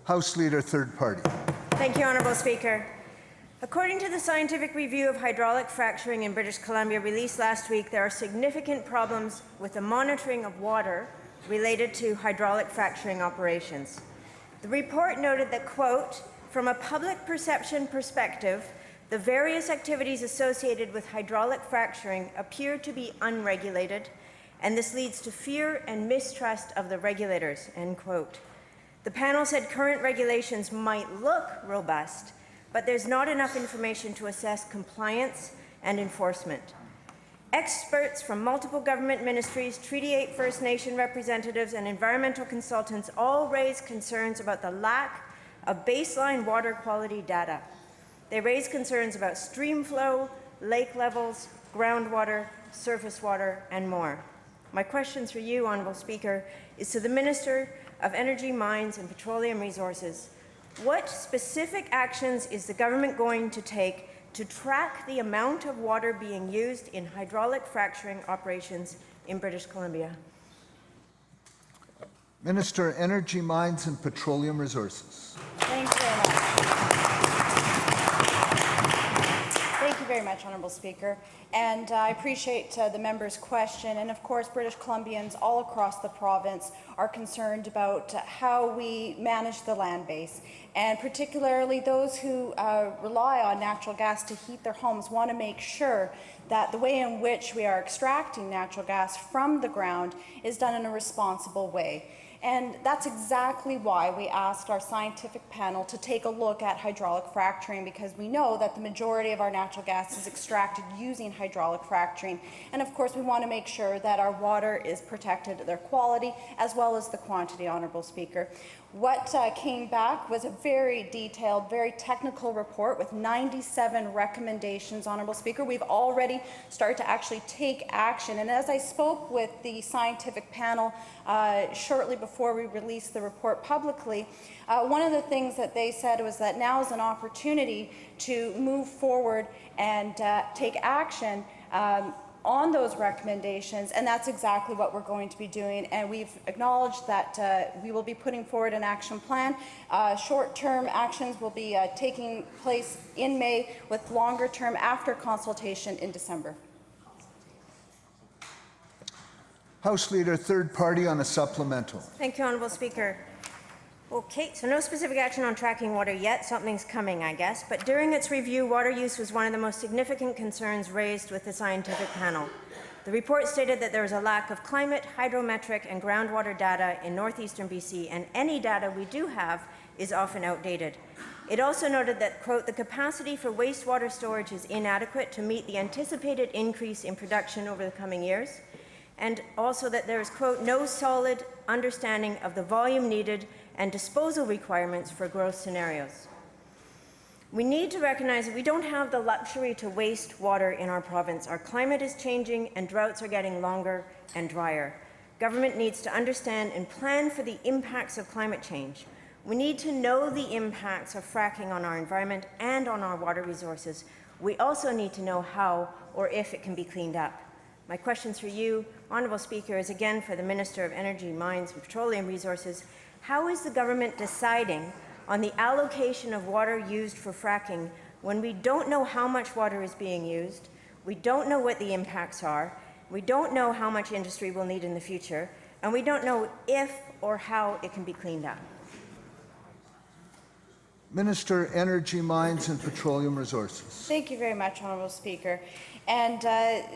House Leader, third party. Thank you, Honourable Speaker. According to the scientific review of hydraulic fracturing in British Columbia released last week, there are significant problems with the monitoring of water related to hydraulic fracturing operations. The report noted that, quote, from a public perception perspective, the various activities associated with hydraulic fracturing appear to be unregulated, and this leads to fear and mistrust of the regulators, end quote. The panel said current regulations might look robust, but there's not enough information to assess compliance and enforcement. Experts from multiple government ministries, Treaty 8 First Nation representatives, and environmental consultants all raised concerns about the lack of baseline water quality data. They raised concerns about stream flow, lake levels, groundwater, surface water, and more. My question for you, Honourable Speaker, is to the Minister of Energy, Mines and Petroleum Resources. What specific actions is the government going to take to track the amount of water being used in hydraulic fracturing operations in British Columbia? Minister, Energy, Mines and Petroleum Resources. Thank you very much. Thank you very much, Honourable Speaker. And I appreciate the member's question. And of course, British Columbians all across the province are concerned about how we manage the land base. And particularly those who rely on natural gas to heat their homes want to make sure that the way in which we are extracting natural gas from the ground is done in a responsible way. And that's exactly why we asked our scientific panel to take a look at hydraulic fracturing, because we know that the majority of our natural gas is extracted using hydraulic fracturing. And of course, we want to make sure that our water is protected, their quality, as well as the quantity, Honourable Speaker. What came back was a very detailed, very technical report with 97 recommendations, Honourable Speaker. We've already started to actually take action. And as I spoke with the scientific panel shortly before we released the report publicly, one of the things that they said was that now is an opportunity to move forward and take action on those recommendations, and that's exactly what we're going to be doing. And we've acknowledged that we will be putting forward an action plan. Short-term actions will be taking place in May, with longer-term after consultation in December. House Leader, third party on a supplemental. Thank you, Honourable Speaker. Okay, so no specific action on tracking water yet. Something's coming, I guess. But during its review, water use was one of the most significant concerns raised with the scientific panel. The report stated that there is a lack of climate, hydrometric and groundwater data in northeastern BC, and any data we do have is often outdated. It also noted that, quote, the capacity for wastewater storage is inadequate to meet the anticipated increase in production over the coming years, and also that there is, quote, no solid understanding of the volume needed and disposal requirements for growth scenarios. We need to recognize that we don't have the luxury to waste water in our province. Our climate is changing and droughts are getting longer and drier. Government needs to understand and plan for the impacts of climate change. We need to know the impacts of fracking on our environment and on our water resources. We also need to know how or if it can be cleaned up. My questions for you, Honourable Speaker, is again for the Minister of Energy, Mines and Petroleum Resources. How is the government deciding on the allocation of water used for fracking when we don't know how much water is being used, we don't know what the impacts are, we don't know how much industry will need in the future, and we don't know if or how it can be cleaned up? Minister, Energy, Mines and Petroleum Resources. Thank you very much, Honourable Speaker. And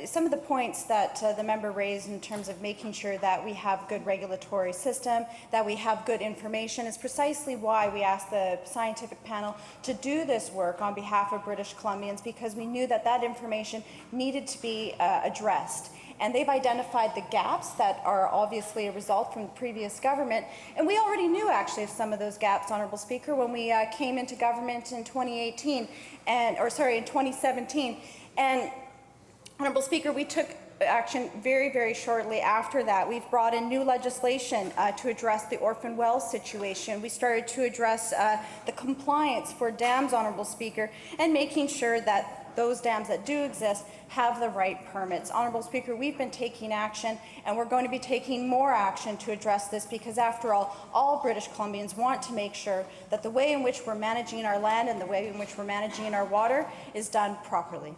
some of the points that the member raised in terms of making sure that we have a good regulatory system, that we have good information, is precisely why we asked the scientific panel to do this work on behalf of British Columbians, because we knew that that information needed to be addressed. And they've identified the gaps that are obviously a result from the previous government. And we already knew actually of some of those gaps, Honourable Speaker, when we came into government in 2017. And Honourable Speaker, we took action very, very shortly after that. We've brought in new legislation to address the orphan well situation. We started to address the compliance for dams, Honourable Speaker, and making sure that those dams that do exist have the right permits. Honourable Speaker, we've been taking action, and we're going to be taking more action to address this, because after all British Columbians want to make sure that the way in which we're managing our land and the way in which we're managing our water is done properly.